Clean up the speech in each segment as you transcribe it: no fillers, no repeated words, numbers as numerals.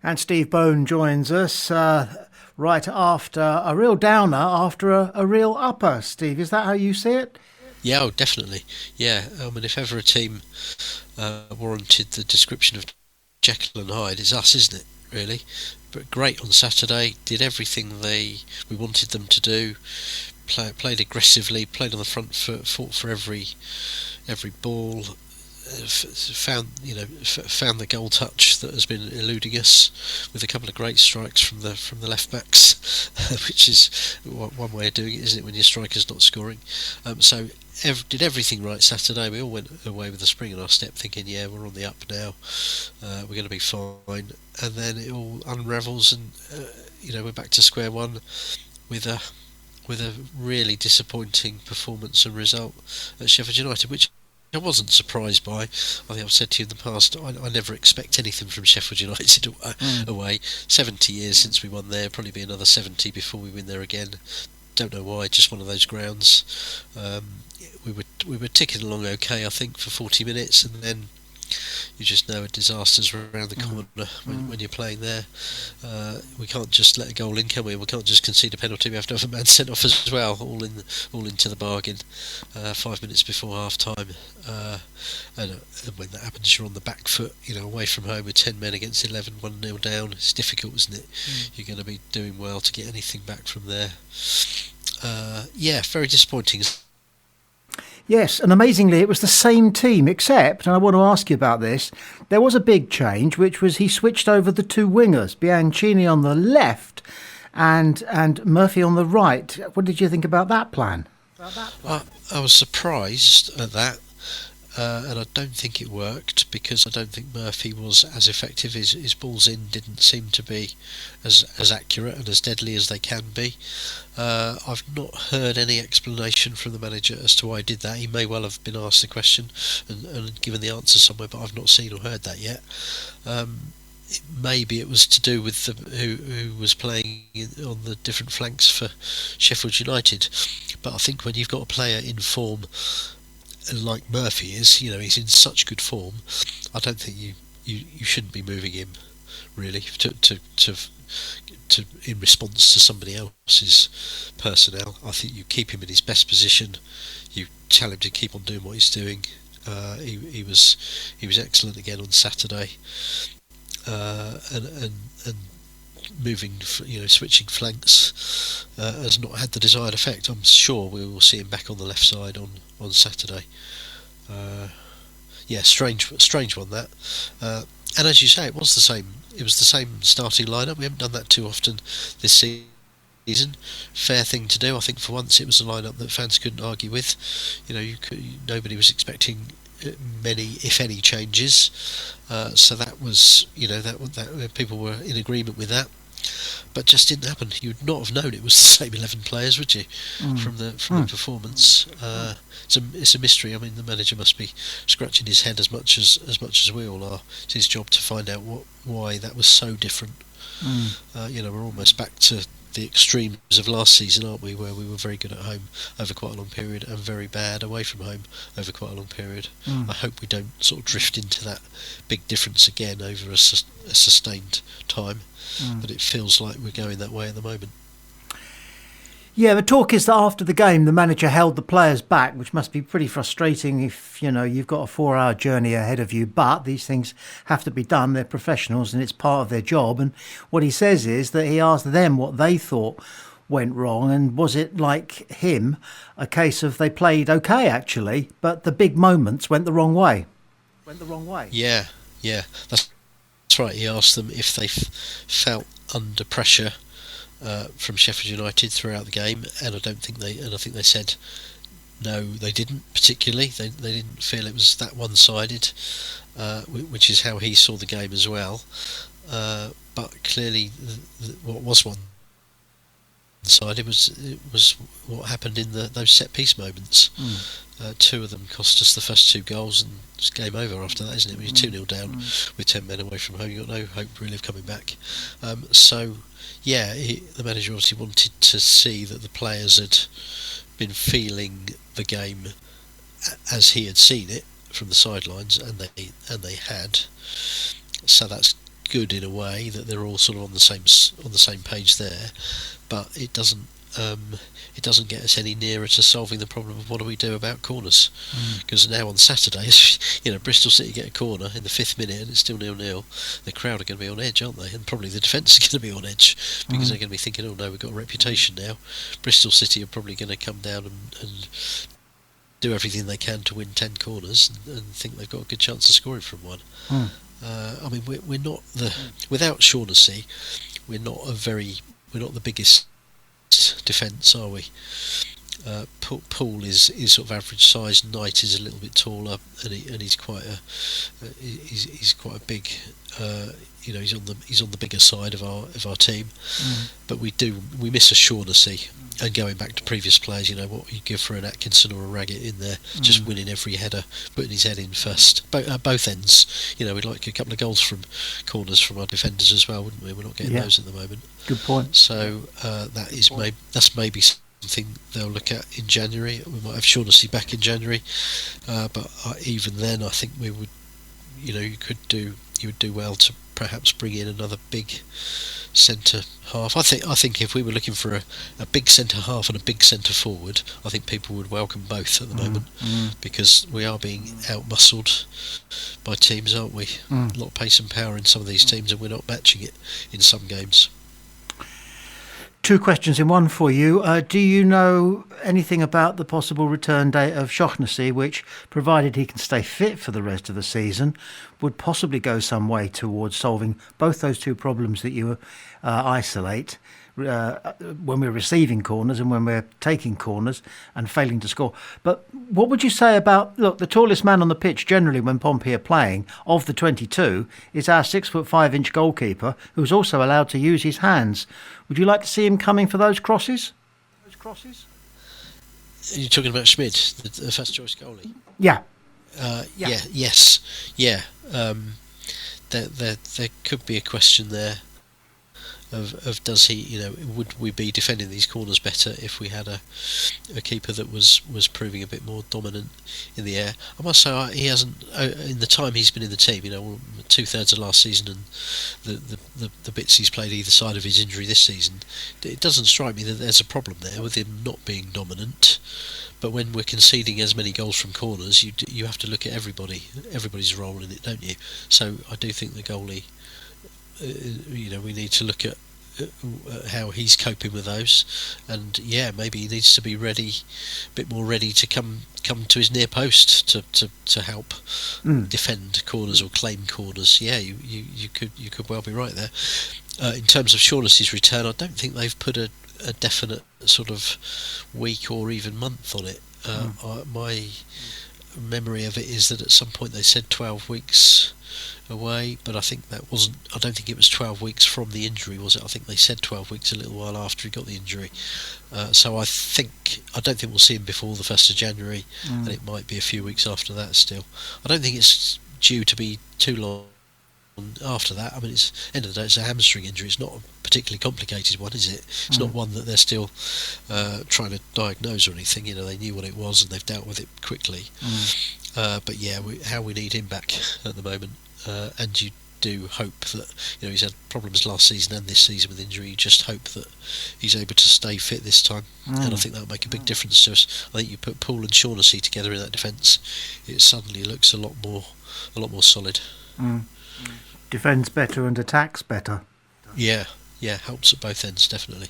And Steve Bone joins us right after a real downer, after a real upper. Steve, is that how you see it? Yeah, oh, definitely. Yeah, I mean, if ever a team warranted the description of Jekyll and Hyde, it's us, isn't it? Really, but great on Saturday. Did everything we wanted them to do. Played aggressively. Played on the front foot. Fought for every ball. Found the goal touch that has been eluding us with a couple of great strikes from the left backs, which is one way of doing it, isn't it? When your striker's not scoring. Did everything right Saturday. We all went away with a spring in our step, thinking, yeah, we're on the up now. We're going to be fine. And then it all unravels, and we're back to square one with a really disappointing performance and result at Sheffield United, which I wasn't surprised by. I think I've said to you in the past, I never expect anything from Sheffield United away. 70 years since we won there, probably be another 70 before we win there again. Don't know why, just one of those grounds. We were ticking along okay, I think, for 40 minutes, and then you just know a disaster's around the corner when you're playing there. We can't just let a goal in, can we? We can't just concede a penalty. We have to have a man sent off as well, all into the bargain. 5 minutes before half time, and when that happens, you're on the back foot. Away from home with 10 men against 11, 1-0 down. It's difficult, isn't it? You're going to be doing well to get anything back from there. Very disappointing. Yes, and amazingly, it was the same team, except, and I want to ask you about this, there was a big change, which was he switched over the two wingers, Bianchini on the left and Murphy on the right. What did you think about that plan? I was surprised at that, and I don't think it worked, because I don't think Murphy was as effective. His balls in didn't seem to be as accurate and as deadly as they can be. I've not heard any explanation from the manager as to why he did that. He may well have been asked the question and given the answer somewhere, but I've not seen or heard that yet. Maybe it was to do with who was playing on the different flanks for Sheffield United, but I think when you've got a player in form like Murphy is, he's in such good form, I don't think you shouldn't be moving him, really, to in response to somebody else's personnel. I think you keep him in his best position. You tell him to keep on doing what he's doing. He was excellent again on Saturday, and moving, switching flanks has not had the desired effect. I'm sure we will see him back on the left side on Saturday. Strange one that. And as you say, it was the same. It was the same starting lineup. We haven't done that too often this season. Fair thing to do. I think for once it was a lineup that fans couldn't argue with. Nobody was expecting many, if any, changes. So that was, that people were in agreement with that. But just didn't happen. You'd not have known it was the same 11 players, would you? From the performance, it's a mystery. I mean, the manager must be scratching his head as much as we all are. It's his job to find out why that was so different. We're almost back to the extremes of last season, aren't we? Where we were very good at home over quite a long period and very bad away from home over quite a long period. I hope we don't sort of drift into that big difference again over a sustained time. But it feels like we're going that way at the moment. Yeah, the talk is that after the game, the manager held the players back, which must be pretty frustrating if, you've got a 4-hour journey ahead of you. But these things have to be done. They're professionals and it's part of their job. And what he says is that he asked them what they thought went wrong. And was it, like him, a case of they played okay, actually, but the big moments went the wrong way? Yeah, that's right. He asked them if they felt under pressure from Sheffield United throughout the game, and I think they said no, they didn't particularly. They didn't feel it was that one-sided, which is how he saw the game as well. But clearly, what was one-sided was what happened in those set-piece moments. Two of them cost us the first two goals, and it's game over after that, isn't it? When you're 2-0 down with 10 men away from home, you've got no hope really of coming back. The manager obviously wanted to see that the players had been feeling the game as he had seen it from the sidelines, and they had. So that's good in a way that they're all sort of on the same page there, but it doesn't get us any nearer to solving the problem of what do we do about corners. Because now on Saturdays, Bristol City get a corner in the 5th minute and it's still 0-0. The crowd are going to be on edge, aren't they? And probably the defence are going to be on edge because they're going to be thinking, oh no, we've got a reputation now. Bristol City are probably going to come down and do everything they can to win 10 corners and think they've got a good chance of scoring from one. I mean, we're not without Shaughnessy, we're not the biggest defence, are we? Paul is sort of average size. Knight is a little bit taller, and he's quite a big. He's on the bigger side of our team. But we miss a Shaughnessy. And going back to previous players, what you give for an Atkinson or a Raggett in there, just winning every header, putting his head in first. Both ends. We'd like a couple of goals from corners from our defenders as well, wouldn't we? We're not getting those at the moment. Good point. So that's maybe something they'll look at in January. We might have Shaughnessy back in January, but even then, I think we would. You would do well to perhaps bring in another big centre half. I think if we were looking for a big centre half and a big centre forward, I think people would welcome both at the moment, because we are being out-muscled by teams, aren't we? A lot of pace and power in some of these teams, and we're not matching it in some games. 2 questions in one for you. Do you know anything about the possible return date of Shaughnessy, which, provided he can stay fit for the rest of the season, would possibly go some way towards solving both those 2 problems that you isolate, when we're receiving corners and when we're taking corners and failing to score? But what would you say about, the tallest man on the pitch generally when Pompey are playing, of the 22, is our 6'5" goalkeeper, who's also allowed to use his hands. Would you like to see him coming for those crosses? Are you talking about Schmid, the first choice goalie? Yeah. Yes. There could be a question there of does he, would we be defending these corners better if we had a keeper that was proving a bit more dominant in the air? I must say, he hasn't, in the time he's been in the team, 2/3 of last season and the bits he's played either side of his injury this season, it doesn't strike me that there's a problem there with him not being dominant. But when we're conceding as many goals from corners, you have to look at everybody's role in it, don't you? So I do think the goalie, we need to look at how he's coping with those, and maybe he needs to be a bit more ready to come to his near post to help defend corners or claim corners. You could well be right there. In terms of Shaughnessy's return, I don't think they've put a definite sort of week or even month on it. My memory of it is that at some point they said 12 weeks away, but I don't think it was 12 weeks from the injury, was it? I think they said 12 weeks a little while after he got the injury. So I don't think we'll see him before the 1st of January, and it might be a few weeks after that still. I don't think it's due to be too long after that. I mean, it's end of the day, it's a hamstring injury. It's not a particularly complicated one, is it? It's not one that they're still trying to diagnose or anything. They knew what it was and they've dealt with it quickly. But how we need him back at the moment, and you do hope that he's had problems last season and this season with injury. You just hope that he's able to stay fit this time, and I think that'll make a big difference to us. I think you put Paul and Shaughnessy together in that defence, it suddenly looks a lot more solid. Defends better and attacks better. Yeah, helps at both ends, definitely.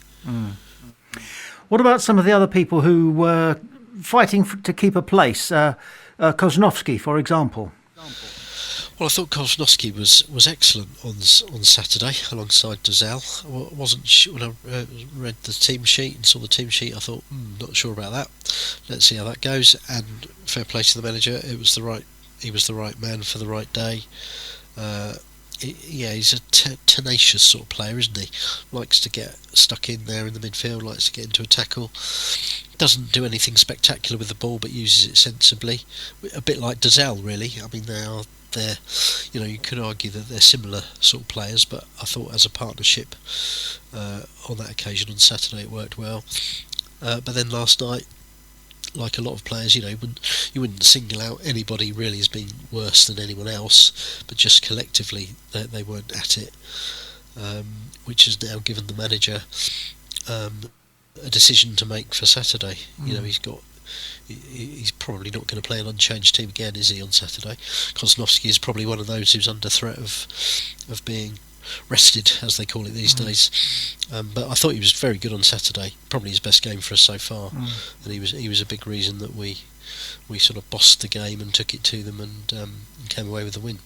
What about some of the other people who were fighting to keep a place? Koznovsky, for example. Well, I thought Koznovsky was excellent on Saturday alongside Dozel. I wasn't sure when I read the team sheet and saw the team sheet. I thought, not sure about that. Let's see how that goes. And fair play to the manager. He was the right man for the right day. He's a tenacious sort of player, isn't he? Likes to get stuck in there in the midfield, likes to get into a tackle. Doesn't do anything spectacular with the ball, but uses it sensibly. A bit like Dozel, really. I mean, you could argue that they're similar sort of players, but I thought as a partnership on that occasion on Saturday it worked well. But then last night, like a lot of players, you wouldn't single out anybody really as being worse than anyone else, but just collectively they weren't at it, which has now given the manager a decision to make for Saturday. He's probably not going to play an unchanged team again, is he, on Saturday? Kosnowski is probably one of those who's under threat of being rested, as they call it these days. But I thought he was very good on Saturday, probably his best game for us so far, and he was a big reason that we sort of bossed the game and took it to them and came away with the win.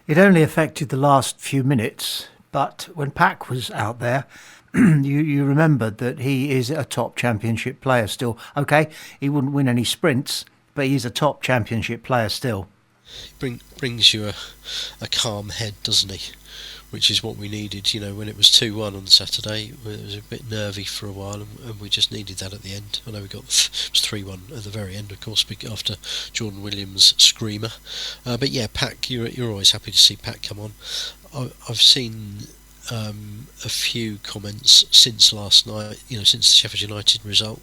It only affected the last few minutes, but when Pack was out there, you remembered that he is a top championship player still. Okay, he wouldn't win any sprints, but he's a top championship player still. Brings you a calm head, doesn't he? Which is what we needed. When it was 2-1 on Saturday, it was a bit nervy for a while, and we just needed that at the end. I know we got it was 3-1 at the very end, of course, after Jordan Williams' screamer. But yeah, Pack, you're always happy to see Pack come on. I've seen a few comments since last night, since the Sheffield United result,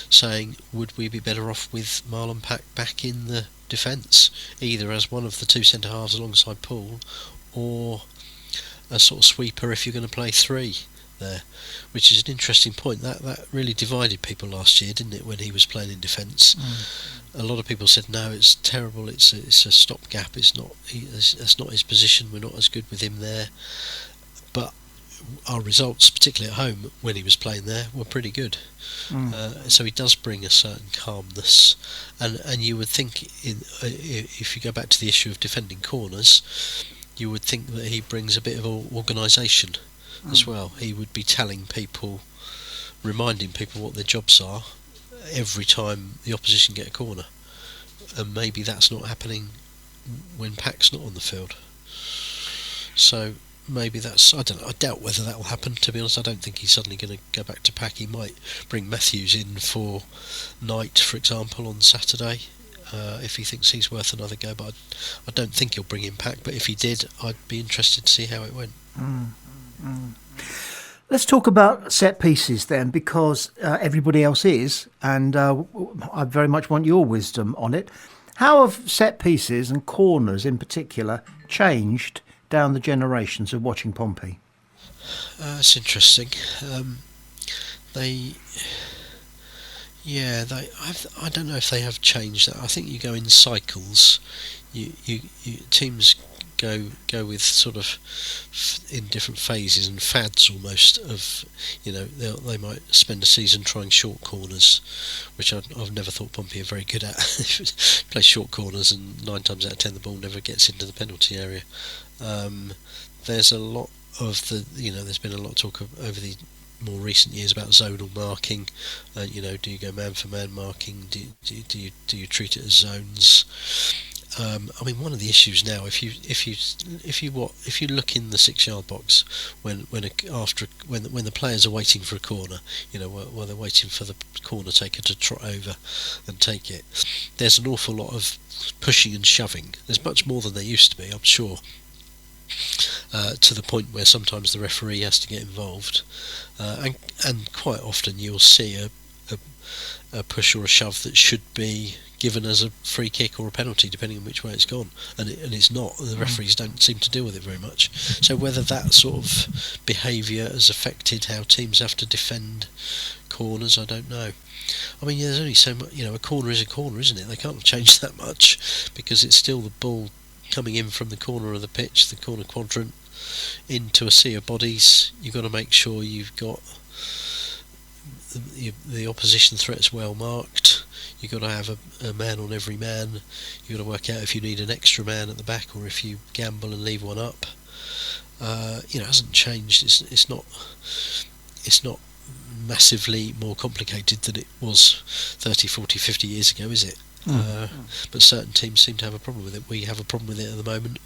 saying would we be better off with Marlon Pack back in the defence, either as one of the two centre halves alongside Paul, or a sort of sweeper if you're going to play three there, which is an interesting point. That really divided people last year, didn't it, when he was playing in defence? A lot of people said no, it's terrible, it's a stopgap, that's not his position, we're not as good with him there. But our results, particularly at home when he was playing there, were pretty good. So he does bring a certain calmness, and you would think, if you go back to the issue of defending corners, you would think that he brings a bit of organisation as well. He would be telling people, reminding people what their jobs are every time the opposition get a corner, and maybe that's not happening when Pack's not on the field. So maybe that's, I don't know, I doubt whether that will happen, to be honest. I don't think he's suddenly going to go back to Pack. He might bring Matthews in for Knight, for example, on Saturday, if he thinks he's worth another go, but I don't think he'll bring in Pack. But if he did, I'd be interested to see how it went. Let's talk about set pieces then, because everybody else is, and I very much want your wisdom on it. How have set pieces and corners in particular changed down the generations of watching Pompey? It's interesting. I don't know if they have changed that. I think you go in cycles. You teams go with sort of in different phases and fads almost of, they might spend a season trying short corners, which I've never thought Pompey are very good at. Play short corners and 9 times out of 10 the ball never gets into the penalty area. There's a lot of there's been a lot of talk over the more recent years about zonal marking. Do you go man for man marking? Do you treat it as zones? One of the issues now, if you look in the 6-yard box when the players are waiting for a corner, while they're waiting for the corner taker to trot over and take it, there's an awful lot of pushing and shoving. There's much more than there used to be, I'm sure. To the point where sometimes the referee has to get involved, and quite often you'll see a push or a shove that should be given as a free kick or a penalty, depending on which way it's gone, and it's not. The referees don't seem to deal with it very much. So whether that sort of behaviour has affected how teams have to defend corners, I don't know. There's only so much. A corner is a corner, isn't it? They can't change that much, because it's still the ball coming in from the corner of the pitch, the corner quadrant, into a sea of bodies. You've got to make sure you've got the opposition threats well marked. You've got to have a man on every man. You've got to work out if you need an extra man at the back, or if you gamble and leave one up. It hasn't changed. It's not massively more complicated than it was 30, 40, 50 years ago, is it? But certain teams seem to have a problem with it. We have a problem with it at the moment.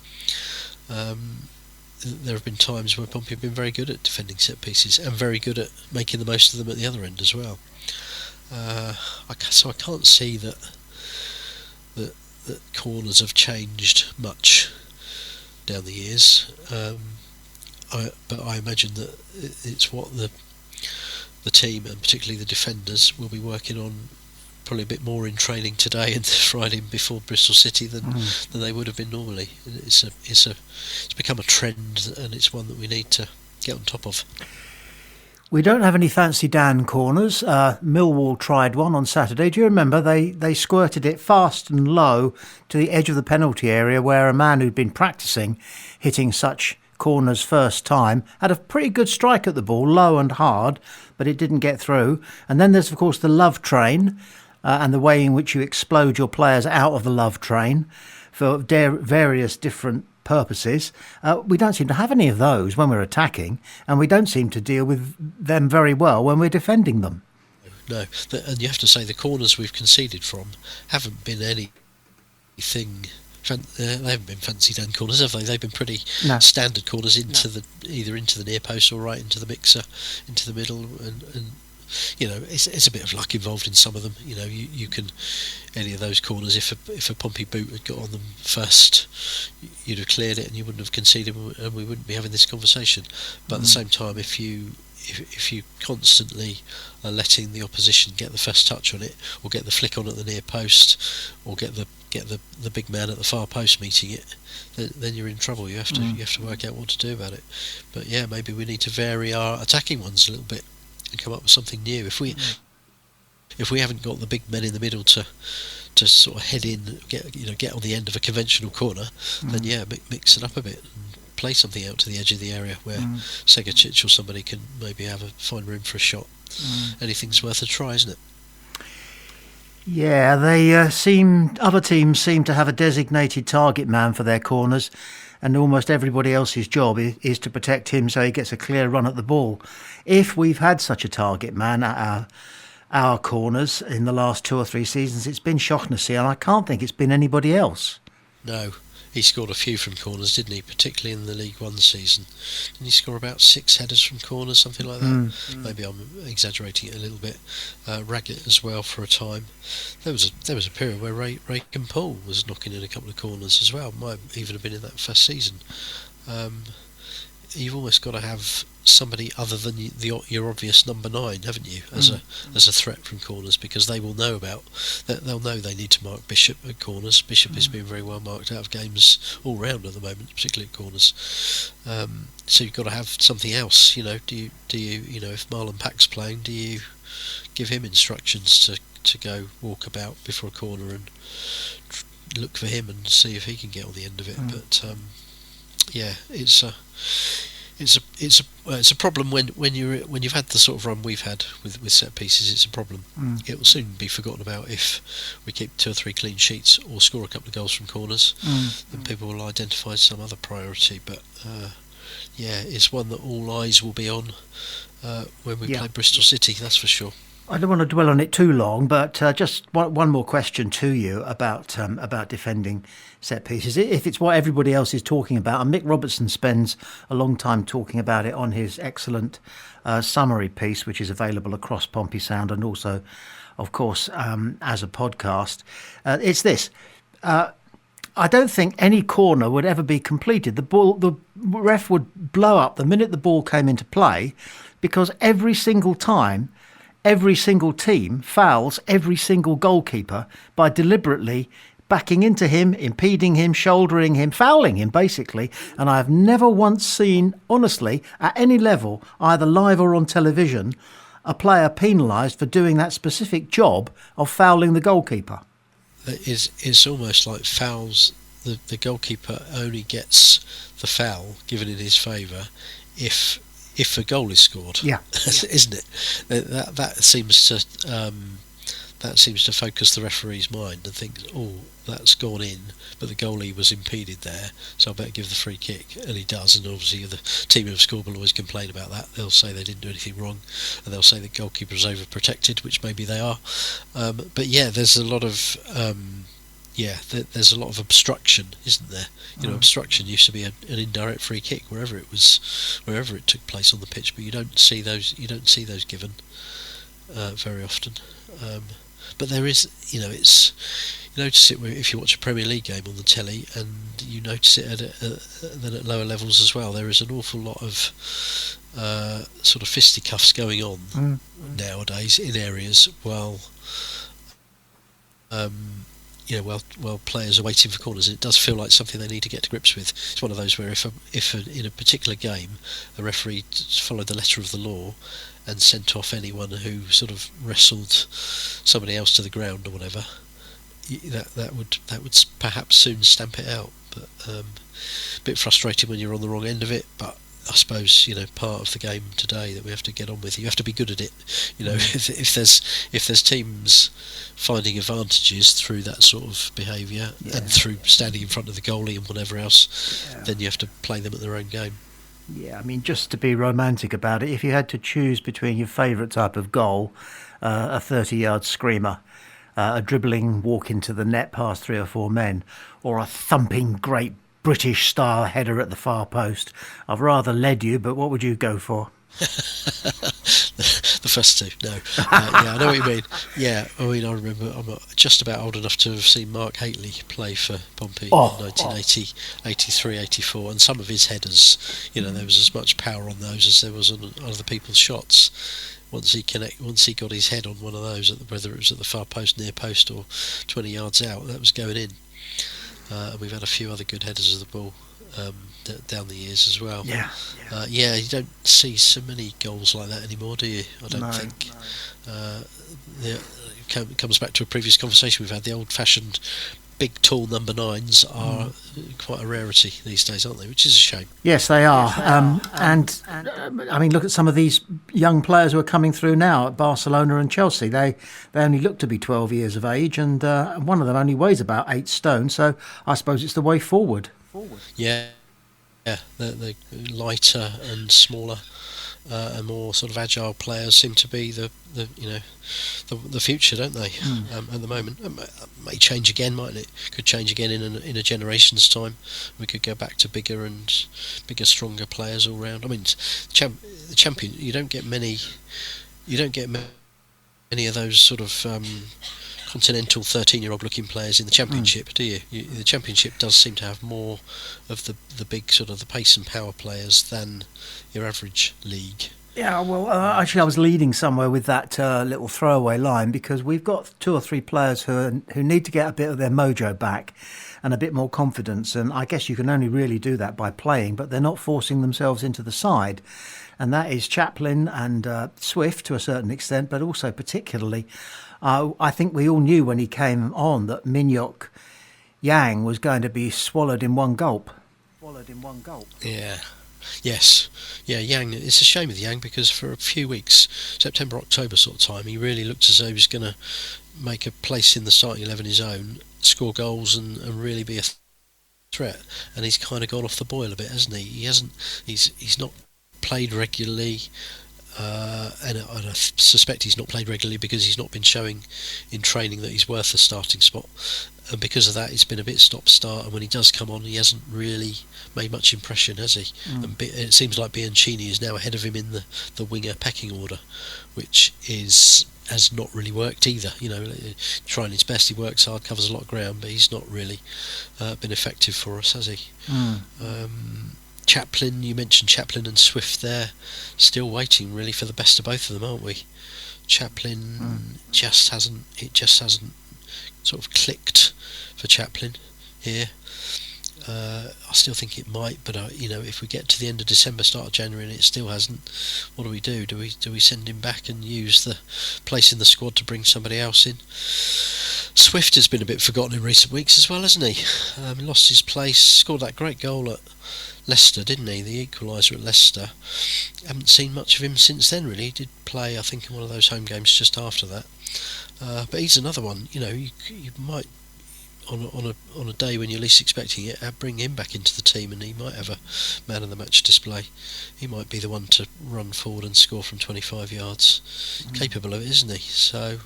There have been times where Pompey have been very good at defending set pieces and very good at making the most of them at the other end as well. So I can't see that corners have changed much down the years. But I imagine that it's what the team, and particularly the defenders, will be working on probably a bit more in training today and Friday before Bristol City than they would have been normally. It's become a trend, and it's one that we need to get on top of. We don't have any fancy Dan corners. Millwall tried one on Saturday. Do you remember? They squirted it fast and low to the edge of the penalty area, where a man who'd been practicing hitting such corners first time had a pretty good strike at the ball, low and hard, but it didn't get through. And then there's, of course, the love train and the way in which you explode your players out of the love train for various different purposes. We don't seem to have any of those when we're attacking, and we don't seem to deal with them very well when we're defending them. No, and you have to say the corners we've conceded from haven't been anything. They haven't been fancy Dan corners, have they? They've been pretty standard corners either into the near post or right into the mixer, into the middle, and it's a bit of luck involved in some of them. You can, any of those corners, if a Pompey boot had got on them first, you'd have cleared it and you wouldn't have conceded, and we wouldn't be having this conversation. But at the same time, if you constantly are letting the opposition get the first touch on it, or get the flick on at the near post, or get the big man at the far post meeting it, then you're in trouble. You have to work out what to do about it. But yeah, maybe we need to vary our attacking ones a little bit and come up with something new. If we haven't got the big men in the middle to sort of head in, get on the end of a conventional corner, then mix it up a bit and play something out to the edge of the area where Segacic or somebody can maybe find room for a shot. Anything's worth a try, isn't it? Yeah, other teams seem to have a designated target man for their corners, and almost everybody else's job is to protect him so he gets a clear run at the ball. If we've had such a target man at our corners in the last 2 or 3 seasons, it's been Shaughnessy, and I can't think it's been anybody else. No, he scored a few from corners, didn't he? Particularly in the League One season. Didn't he score about 6 headers from corners, something like that? Maybe I'm exaggerating it a little bit. Raggett as well for a time. There was a period where Ray Paul was knocking in a couple of corners as well. Might even have been in that first season. You've almost got to have somebody other than your obvious number 9, haven't you, as a threat from corners, because they will know they'll know they need to mark Bishop at corners. Bishop is being very well marked out of games all round at the moment, particularly at corners. So you've got to have something else. Do you if Marlon Pack's playing, do you give him instructions to go walk about before a corner and look for him and see if he can get on the end of it? But it's a problem when you've had the sort of run we've had with set pieces. It's a problem. It will soon be forgotten about if we keep 2 or 3 clean sheets or score a couple of goals from corners. Then people will identify some other priority. But it's one that all eyes will be on when we play Bristol City. That's for sure. I don't want to dwell on it too long, but just one more question to you about defending set pieces. If it's what everybody else is talking about, and Mick Robertson spends a long time talking about it on his excellent summary piece, which is available across Pompey Sound and also, of course, as a podcast, it's this. I don't think any corner would ever be completed. The ref would blow up the minute the ball came into play, because every single time, every single team fouls every single goalkeeper by deliberately backing into him, impeding him, shouldering him, fouling him, basically. And I have never once seen, honestly, at any level, either live or on television, a player penalised for doing that specific job of fouling the goalkeeper. It's almost like fouls. The goalkeeper only gets the foul given in his favour if a goal is scored. Yeah, isn't it? That seems to focus the referee's mind and think, that's gone in, but the goalie was impeded there, so I better give the free kick. And he does, and obviously the team who have scored will always complain about that. They'll say they didn't do anything wrong, and they'll say the goalkeeper was overprotected, which maybe they are. But there's a lot of there's a lot of obstruction, isn't there? Obstruction used to be an indirect free kick wherever it took place on the pitch, but you don't see those given very often. But there is, it's, you notice it if you watch a Premier League game on the telly, and you notice it at lower levels as well. There is an awful lot of sort of fisticuffs going on nowadays in areas, while while players are waiting for corners. It does feel like something they need to get to grips with. It's one of those where if in a particular game a referee followed the letter of the law and sent off anyone who sort of wrestled somebody else to the ground or whatever, that would perhaps soon stamp it out. But a bit frustrating when you're on the wrong end of it. But I suppose part of the game today that we have to get on with. You have to be good at it. If there's teams finding advantages through that sort of behaviour and through standing in front of the goalie and whatever else, then you have to play them at their own game. Yeah, I mean, just to be romantic about it, if you had to choose between your favourite type of goal, a 30-yard screamer, a dribbling walk into the net past 3 or 4 men, or a thumping great British-style header at the far post, I've rather led you, but what would you go for? The first two, no. I know what you mean. Yeah, I remember, I'm just about old enough to have seen Mark Haitley play for Pompey in 1980, 83, 84, and some of his headers, there was as much power on those as there was on other people's shots. Once he got his head on one of those, whether it was at the far post, near post, or 20 yards out, that was going in. And we've had a few other good headers of the ball down the years as well. You don't see so many goals like that anymore, do you? I don't think. It comes back to a previous conversation we've had. The old-fashioned big, tall number 9s are quite a rarity these days, aren't they? Which is a shame. Yes, they are. And I mean, look at some of these young players who are coming through now at Barcelona and Chelsea. They only look to be 12 years of age, and one of them only weighs about 8 stone. So I suppose it's the way forward. Yeah. The lighter and smaller and more sort of agile players seem to be the future, don't they? At the moment, it may change again, mightn't it? Could change again in a generation's time. We could go back to bigger, stronger players all round. I mean, the champion. You don't get many of those sort of continental 13-year-old looking players in the Championship, do you? The Championship does seem to have more of the big sort of the pace and power players than your average league. Yeah, well, actually, I was leading somewhere with that little throwaway line, because we've got 2 or 3 players who need to get a bit of their mojo back and a bit more confidence, and I guess you can only really do that by playing, but they're not forcing themselves into the side. And that is Chaplin and Swift to a certain extent, but also particularly, I think we all knew when he came on that Minyok Yang was going to be swallowed in one gulp. Yeah. Yes. Yeah, Yang, it's a shame with Yang, because for a few weeks, September, October sort of time, he really looked as though he was going to make a place in the starting 11 his own, score goals and really be a threat. And he's kind of gone off the boil a bit, hasn't he? He's not played regularly, and I suspect he's not played regularly because he's not been showing in training that he's worth a starting spot, and because of that it's been a bit stop-start, and when he does come on he hasn't really made much impression, has he? And it seems like Bianchini is now ahead of him in the winger pecking order, which has not really worked either. Trying his best, he works hard, covers a lot of ground, but he's not really been effective for us, has he? Chaplin, you mentioned Chaplin and Swift there, still waiting really for the best of both of them, aren't we? Chaplin just hasn't sort of clicked for Chaplin here. I still think it might, but if we get to the end of December, start of January, and it still hasn't, what do we do? Do we send him back and use the place in the squad to bring somebody else in? Swift has been a bit forgotten in recent weeks as well, hasn't he? Lost his place, scored that great goal at Leicester, didn't he? The equaliser at Leicester. Haven't seen much of him since then, really. He did play, I think, in one of those home games just after that. But he's another one. You might, on a day when you're least expecting it, bring him back into the team, and he might have a man of the match display. He might be the one to run forward and score from 25 yards. Capable of it, isn't he? So.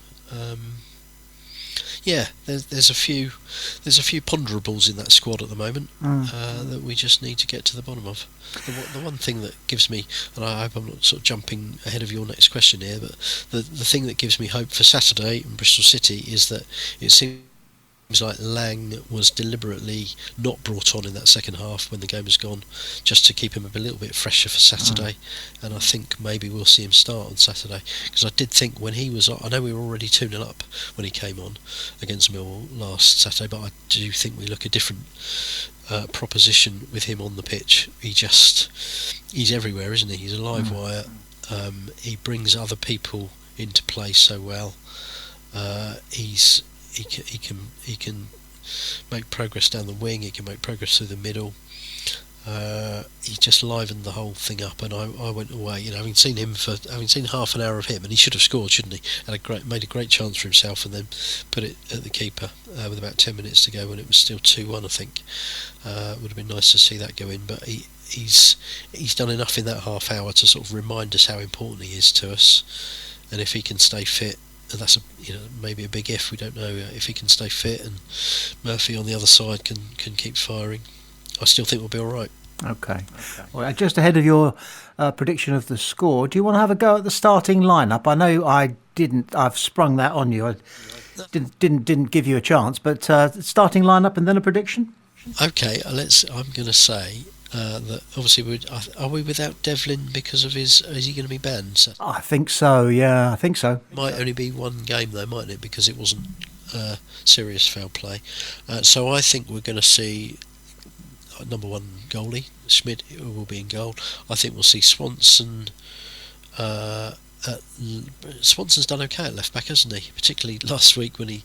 There's a few ponderables in that squad at the moment that we just need to get to the bottom of. The one thing that gives me, and I hope I'm not sort of jumping ahead of your next question here, but the thing that gives me hope for Saturday in Bristol City is that it seems like Lang was deliberately not brought on in that second half when the game was gone, just to keep him a little bit fresher for Saturday. And I think maybe we'll see him start on Saturday, because I did think when he was on, I know we were already 2-0 up when he came on against Millwall last Saturday, but I do think we look a different proposition with him on the pitch. He's everywhere, isn't he? He's a live wire. He brings other people into play so well. He can make progress down the wing. He can make progress through the middle. He just livened the whole thing up, and I went away, having seen half an hour of him, and he should have scored, shouldn't he? Made a great chance for himself, and then put it at the keeper with about 10 minutes to go when it was still 2-1. I think would have been nice to see that go in, but he's done enough in that half hour to sort of remind us how important he is to us, and if he can stay fit. And that's maybe a big if. We don't know if he can stay fit, and Murphy on the other side can keep firing. I still think we'll be all right. Okay. Well, just ahead of your prediction of the score, do you want to have a go at the starting lineup? I know I've sprung that on you. I didn't give you a chance, but starting lineup and then a prediction. Okay. I'm going to say. That obviously are we without Devlin because of is he going to be banned? So I think so. Yeah, I think so. Might only be one game though, mightn't it? Because it wasn't serious foul play. So I think we're going to see number one goalie Schmidt will be in goal. I think we'll see Swanson. Swanson's done okay at left back, hasn't he? Particularly last week when he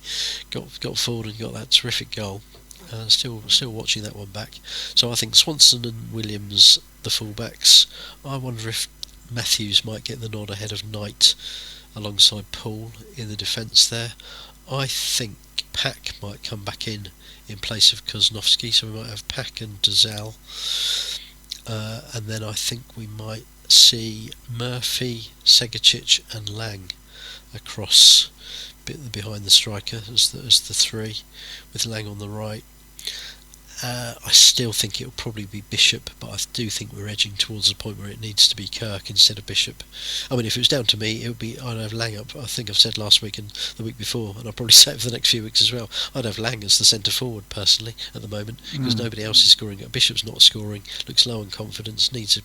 got forward and got that terrific goal. Still watching that one back. So I think Swanson and Williams, the fullbacks. I wonder if Matthews might get the nod ahead of Knight alongside Poole in the defence there. I think Pack might come back in place of Koznovsky, so we might have Pack and Dazal. And then I think we might see Murphy, Segicic and Lang across behind the striker as the three, with Lang on the right. I still think it'll probably be Bishop, but I do think we're edging towards the point where it needs to be Kirk instead of Bishop. I mean, if it was down to me, I'd have Lang up. I think I've said last week and the week before, and I'll probably say it for the next few weeks as well. I'd have Lang as the centre forward personally at the moment, because nobody else is scoring. Bishop's not scoring, looks low on confidence, needs a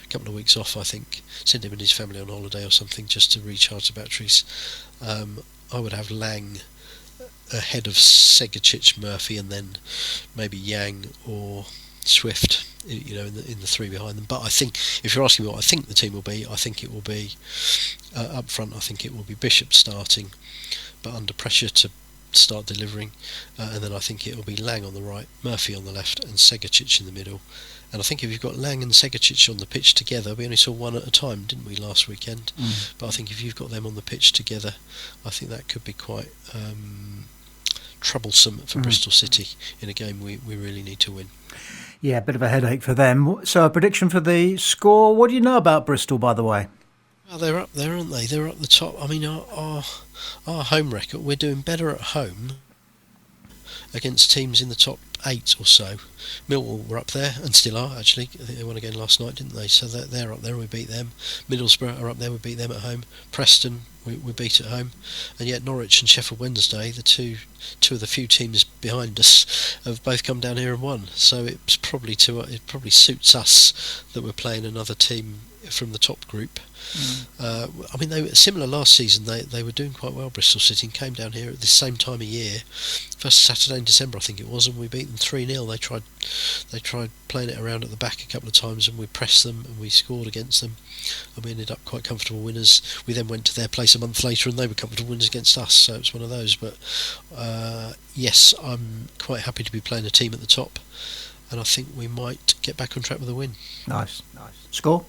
couple of weeks off. I think send him and his family on holiday or something just to recharge the batteries. I would have Lang ahead of Segicic, Murphy, and then maybe Yang or Swift, in the three behind them. But I think, if you're asking me what I think the team will be, I think it will be up front. I think it will be Bishop starting, but under pressure to start delivering, and then I think it will be Lang on the right, Murphy on the left, and Segicic in the middle. And I think if you've got Lang and Segicic on the pitch together, we only saw one at a time, didn't we, last weekend? But I think if you've got them on the pitch together, I think that could be quite troublesome for Bristol City in a game we really need to win. Yeah, a bit of a headache for them. So a prediction for the score. What do you know about Bristol, by the way? Well, they're up there, aren't they? They're up the top. I mean, our home record, we're doing better at home against teams in the top 8 or so. Millwall were up there and still are, actually. I think they won again last night, didn't they? So they're up there and we beat them. Middlesbrough are up there, we beat them at home. Preston we beat at home, and yet Norwich and Sheffield Wednesday, the two of the few teams behind us, have both come down here and won. So it probably suits us that we're playing another team from the top group. I mean, they were similar last season. They were doing quite well, Bristol City, and came down here at the same time of year, first Saturday in December I think it was, and we beat them 3-0. They tried playing it around at the back a couple of times, and we pressed them and we scored against them, and we ended up quite comfortable winners. We then went to their place a month later and they were comfortable winners against us, so it's one of those. But yes, I'm quite happy to be playing a team at the top, and I think we might get back on track with a win. Nice. Score?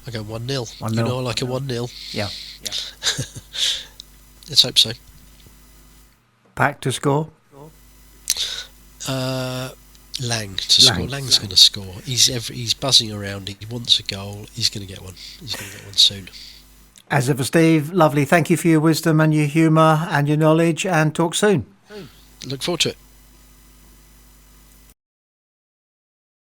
I go 1-0. 1-0. You know, I like a 1-0. Yeah. Let's hope so. Pack to score? Lang to score. Lang's going to score. He's buzzing around. He wants a goal. He's going to get one. He's going to get one soon. As ever, Steve, lovely. Thank you for your wisdom and your humour and your knowledge, and talk soon. Look forward to it.